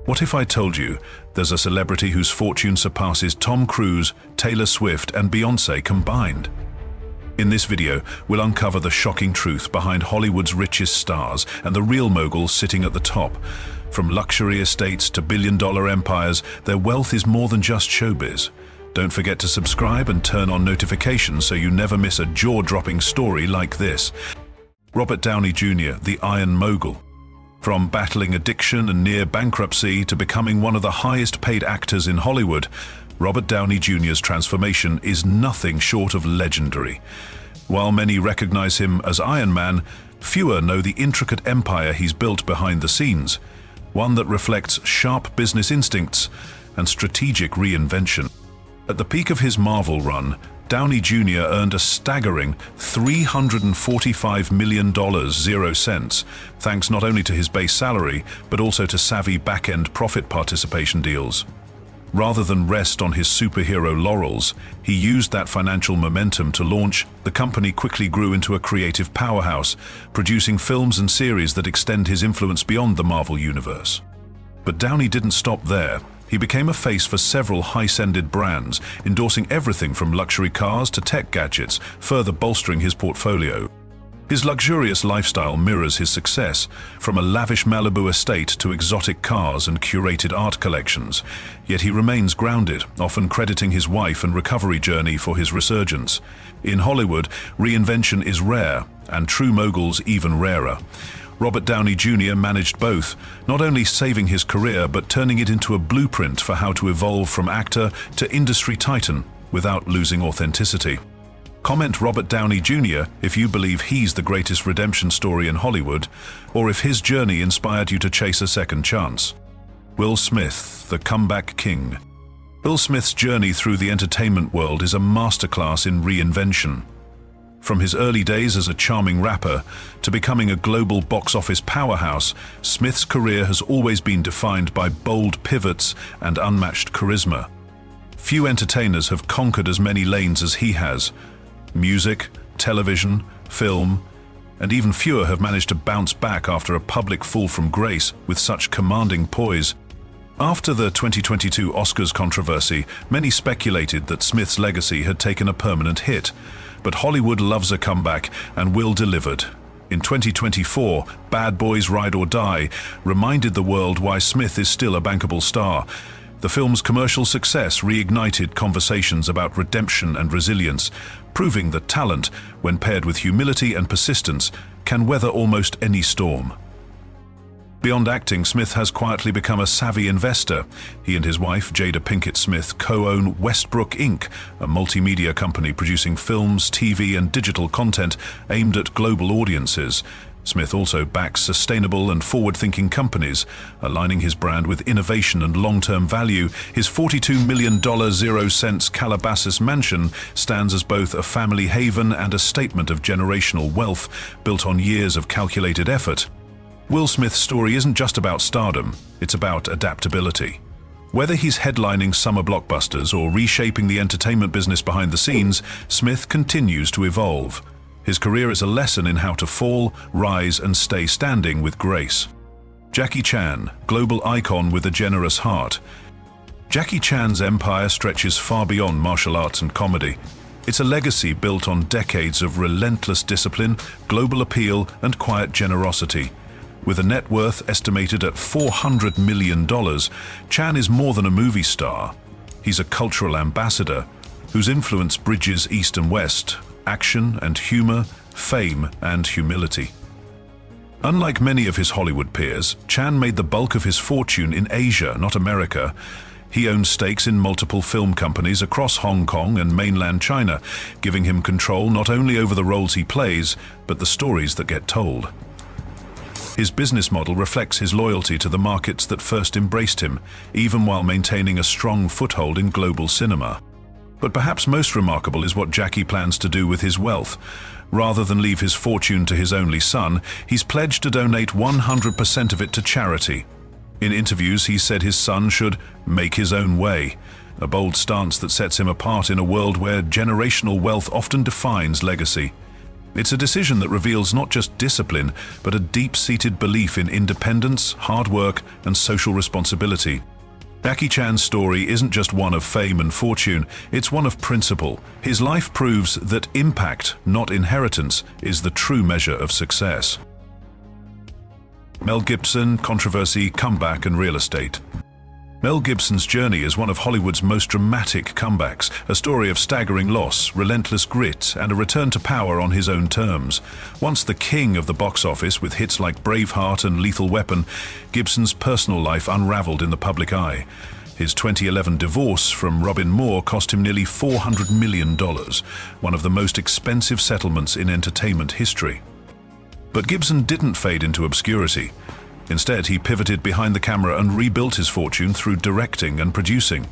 What if I told you there's a celebrity whose fortune surpasses Tom Cruise, Taylor Swift, and Beyoncé combined? In this video, we'll uncover the shocking truth behind Hollywood's richest stars and the real moguls sitting at the top. From luxury estates to billion-dollar empires, their wealth is more than just showbiz. Don't forget to subscribe and turn on notifications so you never miss a jaw-dropping story like this. Robert Downey Jr., the Iron Mogul. From battling addiction and near bankruptcy to becoming one of the highest-paid actors in Hollywood, Robert Downey Jr.'s transformation is nothing short of legendary. While many recognize him as Iron Man, fewer know the intricate empire he's built behind the scenes, one that reflects sharp business instincts and strategic reinvention. At the peak of his Marvel run, Downey Jr. earned a staggering $345 million, 0 cents, thanks not only to his base salary, but also to savvy back-end profit participation deals. Rather than rest on his superhero laurels, he used that financial momentum to launch. The company quickly grew into a creative powerhouse, producing films and series that extend his influence beyond the Marvel universe. But Downey didn't stop there. He became a face for several high-ended brands, endorsing everything from luxury cars to tech gadgets, further bolstering his portfolio. His luxurious lifestyle mirrors his success, from a lavish Malibu estate to exotic cars and curated art collections. Yet he remains grounded, often crediting his wife and recovery journey for his resurgence. In Hollywood, reinvention is rare, and true moguls even rarer. Robert Downey Jr. managed both, not only saving his career but turning it into a blueprint for how to evolve from actor to industry titan without losing authenticity. Comment Robert Downey Jr. if you believe he's the greatest redemption story in Hollywood, or if his journey inspired you to chase a second chance. Will Smith, the comeback king. Will Smith's journey through the entertainment world is a masterclass in reinvention. From his early days as a charming rapper to becoming a global box office powerhouse, Smith's career has always been defined by bold pivots and unmatched charisma. Few entertainers have conquered as many lanes as he has. Music, television, film, and even fewer have managed to bounce back after a public fall from grace with such commanding poise. After the 2022 Oscars controversy, many speculated that Smith's legacy had taken a permanent hit. But Hollywood loves a comeback, and Will delivered. In 2024, Bad Boys Ride or Die reminded the world why Smith is still a bankable star. The film's commercial success reignited conversations about redemption and resilience, proving that talent, when paired with humility and persistence, can weather almost any storm. Beyond acting, Smith has quietly become a savvy investor. He and his wife, Jada Pinkett Smith, co-own Westbrook Inc., a multimedia company producing films, TV, and digital content aimed at global audiences. Smith also backs sustainable and forward-thinking companies, aligning his brand with innovation and long-term value. His $42 million 0 cents Calabasas mansion stands as both a family haven and a statement of generational wealth built on years of calculated effort. Will Smith's story isn't just about stardom, it's about adaptability. Whether he's headlining summer blockbusters or reshaping the entertainment business behind the scenes, Smith continues to evolve. His career is a lesson in how to fall, rise, and stay standing with grace. Jackie Chan, global icon with a generous heart. Jackie Chan's empire stretches far beyond martial arts and comedy. It's a legacy built on decades of relentless discipline, global appeal, and quiet generosity. With a net worth estimated at $400 million, Chan is more than a movie star. He's a cultural ambassador whose influence bridges East and West, action and humor, fame and humility. Unlike many of his Hollywood peers, Chan made the bulk of his fortune in Asia, not America. He owns stakes in multiple film companies across Hong Kong and mainland China, giving him control not only over the roles he plays, but the stories that get told. His business model reflects his loyalty to the markets that first embraced him, even while maintaining a strong foothold in global cinema. But perhaps most remarkable is what Jackie plans to do with his wealth. Rather than leave his fortune to his only son, he's pledged to donate 100% of it to charity. In interviews, he said his son should make his own way, a bold stance that sets him apart in a world where generational wealth often defines legacy. It's a decision that reveals not just discipline, but a deep-seated belief in independence, hard work, and social responsibility. Jackie Chan's story isn't just one of fame and fortune, it's one of principle. His life proves that impact, not inheritance, is the true measure of success. Mel Gibson, controversy, comeback, and real estate. Mel Gibson's journey is one of Hollywood's most dramatic comebacks, a story of staggering loss, relentless grit, and a return to power on his own terms. Once the king of the box office with hits like Braveheart and Lethal Weapon, Gibson's personal life unraveled in the public eye. His 2011 divorce from Robin Moore cost him nearly $400 million, one of the most expensive settlements in entertainment history. But Gibson didn't fade into obscurity. Instead, he pivoted behind the camera and rebuilt his fortune through directing and producing.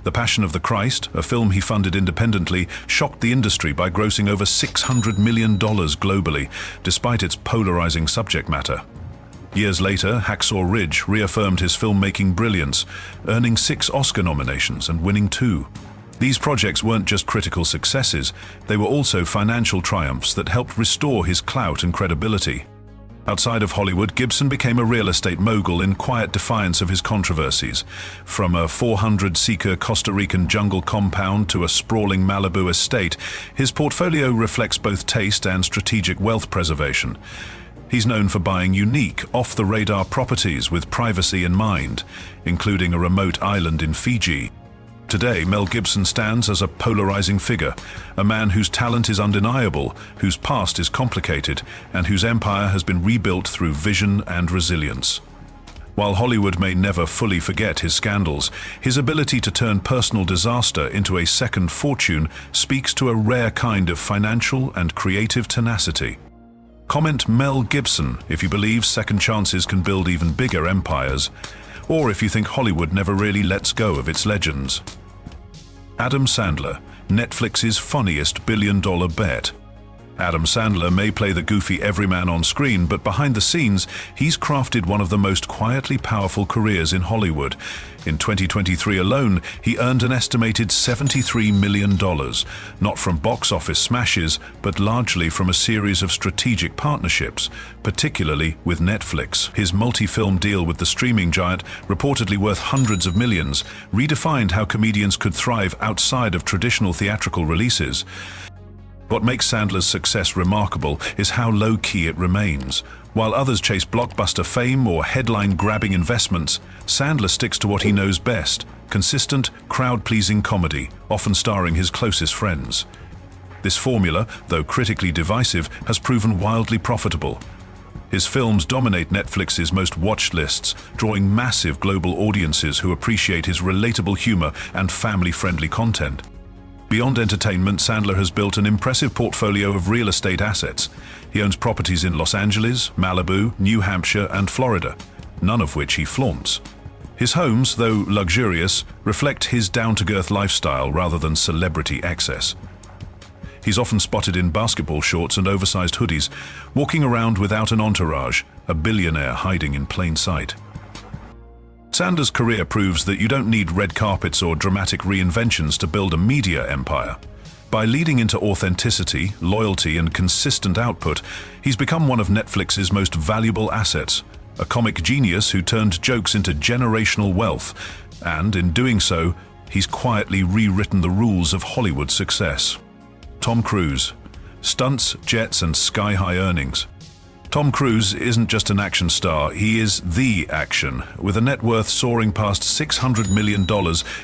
The Passion of the Christ, a film he funded independently, shocked the industry by grossing over $600 million globally, despite its polarizing subject matter. Years later, Hacksaw Ridge reaffirmed his filmmaking brilliance, earning 6 Oscar nominations and winning 2. These projects weren't just critical successes, they were also financial triumphs that helped restore his clout and credibility. Outside of Hollywood, Gibson became a real estate mogul in quiet defiance of his controversies. From a 400-acre Costa Rican jungle compound to a sprawling Malibu estate, his portfolio reflects both taste and strategic wealth preservation. He's known for buying unique, off-the-radar properties with privacy in mind, including a remote island in Fiji. Today, Mel Gibson stands as a polarizing figure, a man whose talent is undeniable, whose past is complicated, and whose empire has been rebuilt through vision and resilience. While Hollywood may never fully forget his scandals, his ability to turn personal disaster into a second fortune speaks to a rare kind of financial and creative tenacity. Comment Mel Gibson if you believe second chances can build even bigger empires, or if you think Hollywood never really lets go of its legends. Adam Sandler, Netflix's funniest billion-dollar bet. Adam Sandler may play the goofy everyman on screen, but behind the scenes, he's crafted one of the most quietly powerful careers in Hollywood. In 2023 alone, he earned an estimated $73 million, not from box office smashes, but largely from a series of strategic partnerships, particularly with Netflix. His multi-film deal with the streaming giant, reportedly worth hundreds of millions, redefined how comedians could thrive outside of traditional theatrical releases. What makes Sandler's success remarkable is how low-key it remains. While others chase blockbuster fame or headline-grabbing investments, Sandler sticks to what he knows best: consistent, crowd-pleasing comedy, often starring his closest friends. This formula, though critically divisive, has proven wildly profitable. His films dominate Netflix's most watched lists, drawing massive global audiences who appreciate his relatable humor and family-friendly content. Beyond entertainment, Sandler has built an impressive portfolio of real estate assets. He owns properties in Los Angeles, Malibu, New Hampshire, and Florida, none of which he flaunts. His homes, though luxurious, reflect his down-to-earth lifestyle rather than celebrity excess. He's often spotted in basketball shorts and oversized hoodies, walking around without an entourage, a billionaire hiding in plain sight. Sandler's career proves that you don't need red carpets or dramatic reinventions to build a media empire. By leading into authenticity, loyalty, and consistent output, he's become one of Netflix's most valuable assets, a comic genius who turned jokes into generational wealth, and in doing so, he's quietly rewritten the rules of Hollywood success. Tom Cruise. Stunts, jets, and sky-high earnings. Tom Cruise isn't just an action star, he is the action. With a net worth soaring past $600 million,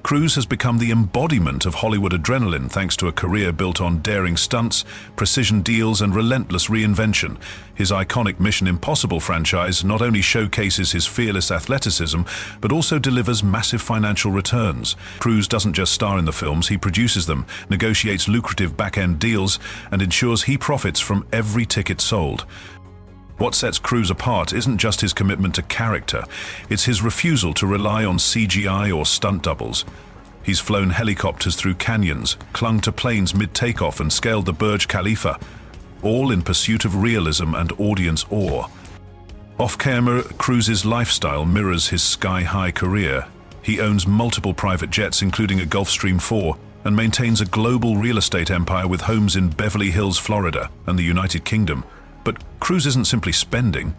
Cruise has become the embodiment of Hollywood adrenaline thanks to a career built on daring stunts, precision deals, and relentless reinvention. His iconic Mission Impossible franchise not only showcases his fearless athleticism, but also delivers massive financial returns. Cruise doesn't just star in the films, he produces them, negotiates lucrative back-end deals, and ensures he profits from every ticket sold. What sets Cruise apart isn't just his commitment to character, it's his refusal to rely on CGI or stunt doubles. He's flown helicopters through canyons, clung to planes mid-takeoff, and scaled the Burj Khalifa, all in pursuit of realism and audience awe. Off-camera, Cruise's lifestyle mirrors his sky-high career. He owns multiple private jets, including a Gulfstream IV, and maintains a global real estate empire with homes in Beverly Hills, Florida, and the United Kingdom. But Cruise isn't simply spending.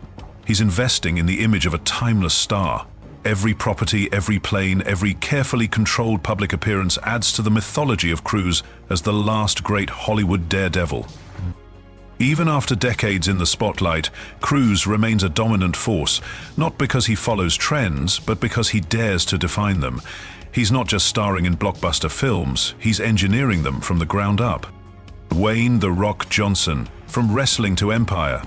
He's investing in the image of a timeless star. Every property, every plane, every carefully controlled public appearance adds to the mythology of Cruise as the last great Hollywood daredevil. Even after decades in the spotlight, Cruise remains a dominant force, not because he follows trends, but because he dares to define them. He's not just starring in blockbuster films, he's engineering them from the ground up. Dwayne "The Rock" Johnson, from wrestling to empire.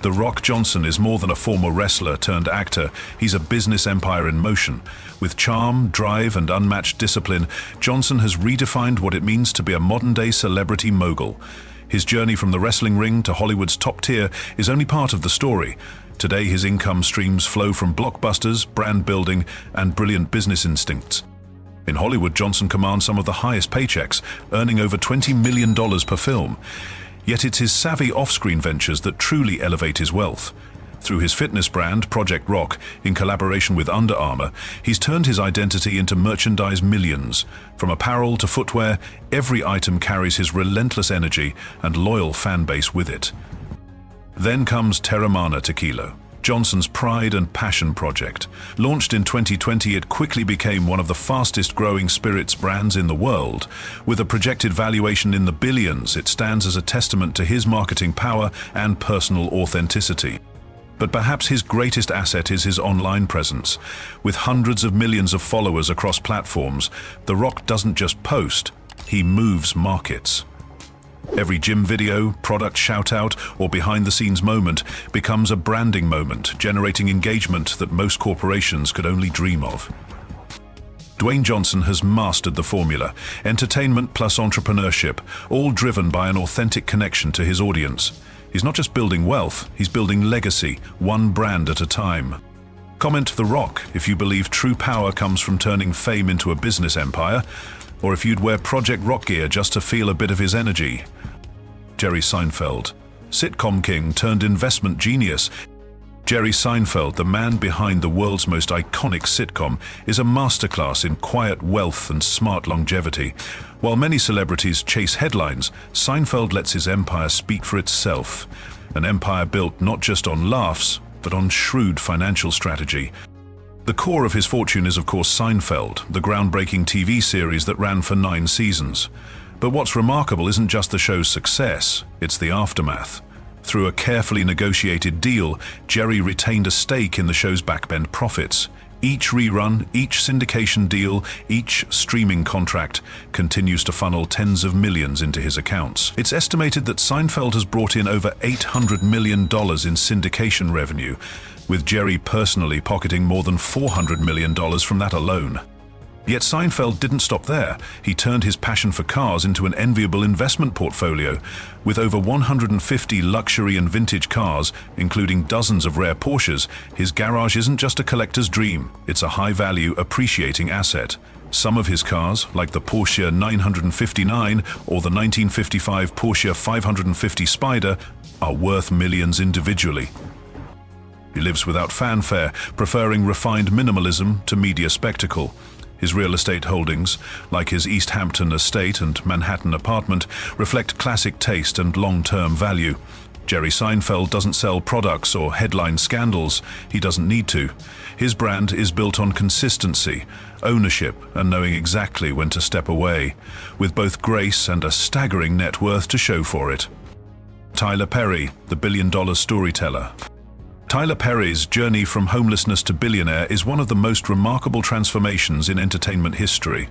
The Rock Johnson is more than a former wrestler turned actor. He's a business empire in motion. With charm, drive, and unmatched discipline, Johnson has redefined what it means to be a modern-day celebrity mogul. His journey from the wrestling ring to Hollywood's top tier is only part of the story. Today, his income streams flow from blockbusters, brand building, and brilliant business instincts. In Hollywood, Johnson commands some of the highest paychecks, earning over $20 million per film. Yet it's his savvy off-screen ventures that truly elevate his wealth. Through his fitness brand, Project Rock, in collaboration with Under Armour, he's turned his identity into merchandise millions. From apparel to footwear, every item carries his relentless energy and loyal fan base with it. Then comes Teremana Tequila, Johnson's pride and passion project. Launched in 2020, it quickly became one of the fastest-growing spirits brands in the world. With a projected valuation in the billions, it stands as a testament to his marketing power and personal authenticity. But perhaps his greatest asset is his online presence. With hundreds of millions of followers across platforms, The Rock doesn't just post, he moves markets. Every gym video, product shout-out, or behind-the-scenes moment becomes a branding moment, generating engagement that most corporations could only dream of. Dwayne Johnson has mastered the formula: entertainment plus entrepreneurship, all driven by an authentic connection to his audience. He's not just building wealth, he's building legacy, one brand at a time. Comment The Rock if you believe true power comes from turning fame into a business empire, or if you'd wear Project Rock gear just to feel a bit of his energy. Jerry Seinfeld, sitcom king turned investment genius. Jerry Seinfeld, the man behind the world's most iconic sitcom, is a masterclass in quiet wealth and smart longevity. While many celebrities chase headlines, Seinfeld lets his empire speak for itself. An empire built not just on laughs, but on shrewd financial strategy. The core of his fortune is, of course, Seinfeld, the groundbreaking TV series that ran for 9 seasons. But what's remarkable isn't just the show's success, it's the aftermath. Through a carefully negotiated deal, Jerry retained a stake in the show's backbend profits. Each rerun, each syndication deal, each streaming contract continues to funnel tens of millions into his accounts. It's estimated that Seinfeld has brought in over $800 million in syndication revenue, with Jerry personally pocketing more than $400 million from that alone. Yet Seinfeld didn't stop there. He turned his passion for cars into an enviable investment portfolio. With over 150 luxury and vintage cars, including dozens of rare Porsches, his garage isn't just a collector's dream, it's a high-value, appreciating asset. Some of his cars, like the Porsche 959 or the 1955 Porsche 550 Spider, are worth millions individually. He lives without fanfare, preferring refined minimalism to media spectacle. His real estate holdings, like his East Hampton estate and Manhattan apartment, reflect classic taste and long-term value. Jerry Seinfeld doesn't sell products or headline scandals. He doesn't need to. His brand is built on consistency, ownership, and knowing exactly when to step away, with both grace and a staggering net worth to show for it. Tyler Perry, the billion-dollar storyteller. Tyler Perry's journey from homelessness to billionaire is one of the most remarkable transformations in entertainment history.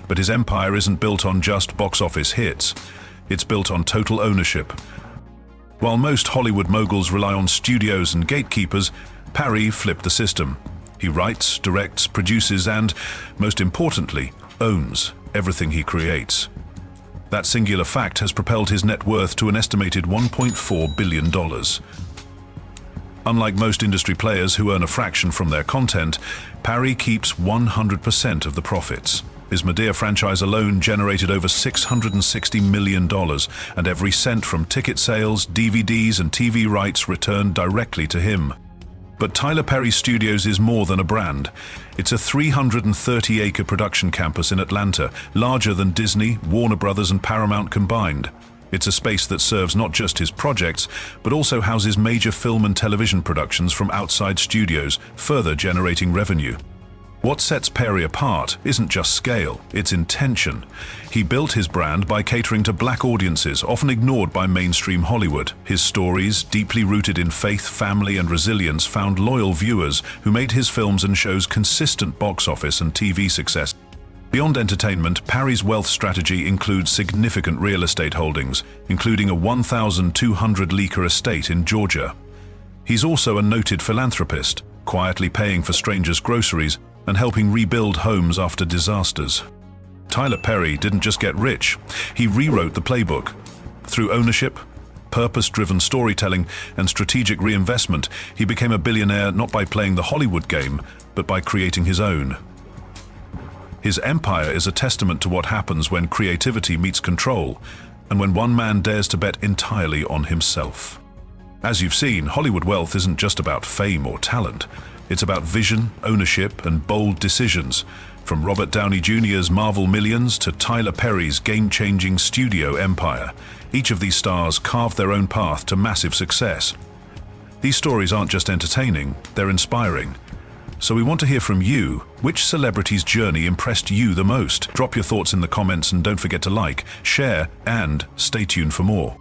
But his empire isn't built on just box office hits. It's built on total ownership. While most Hollywood moguls rely on studios and gatekeepers, Perry flipped the system. He writes, directs, produces, and, most importantly, owns everything he creates. That singular fact has propelled his net worth to an estimated $1.4 billion. Unlike most industry players who earn a fraction from their content, Perry keeps 100% of the profits. His Medea franchise alone generated over $660 million, and every cent from ticket sales, DVDs, and TV rights returned directly to him. But Tyler Perry Studios is more than a brand. It's a 330-acre production campus in Atlanta, larger than Disney, Warner Brothers, and Paramount combined. It's a space that serves not just his projects, but also houses major film and television productions from outside studios, further generating revenue. What sets Perry apart isn't just scale, it's intention. He built his brand by catering to black audiences, often ignored by mainstream Hollywood. His stories, deeply rooted in faith, family, and resilience, found loyal viewers who made his films and shows consistent box office and TV success. Beyond entertainment, Perry's wealth strategy includes significant real estate holdings, including a 1,200-acre estate in Georgia. He's also a noted philanthropist, quietly paying for strangers' groceries and helping rebuild homes after disasters. Tyler Perry didn't just get rich, he rewrote the playbook. Through ownership, purpose-driven storytelling, and strategic reinvestment, he became a billionaire not by playing the Hollywood game, but by creating his own. His empire is a testament to what happens when creativity meets control, and when one man dares to bet entirely on himself. As you've seen, Hollywood wealth isn't just about fame or talent. It's about vision, ownership, and bold decisions. From Robert Downey Jr.'s Marvel millions to Tyler Perry's game-changing studio empire, each of these stars carved their own path to massive success. These stories aren't just entertaining, they're inspiring. So we want to hear from you. Which celebrity's journey impressed you the most? Drop your thoughts in the comments and don't forget to like, share, and stay tuned for more.